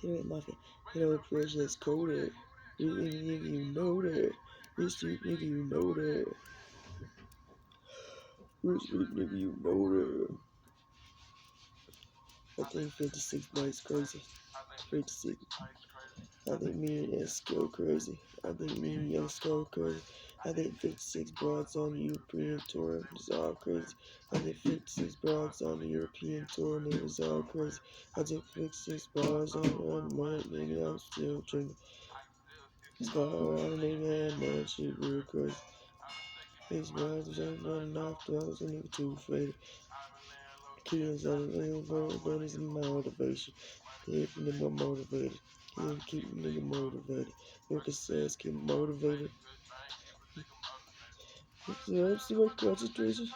Hit it mafia. Hit it precious coder. You nigga, you know that. Rich street nigga, you know that. Rich street nigga, you know that. I think 56 bites crazy. 56. I think me and S go crazy. I think me and Young go crazy. I think 56 broads on the European tour is all crazy. I think 56 broads on the European tour and it was all crazy. I took 56 bars on one month, nigga, I'm still drinking. It's all around, nigga, and that shit real crazy. These bars just running off the house and nigga too faded. Kids on the real but it's motivation. Keep a nigga motivated. Keep a nigga motivated. Lucas says keep motivated. See what concentration.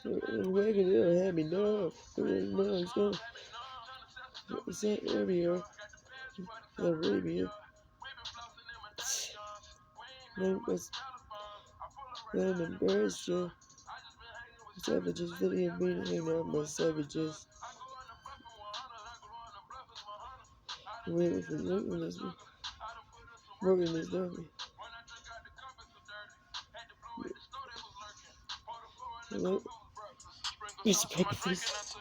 Wagon it'll have me now. Now he's gonna. Is that Arabia? Arabia. I'm embarrassed, you. Savages video being hanging out by savages. Waiting for working this doggy. Hello? Mr. Pepperface.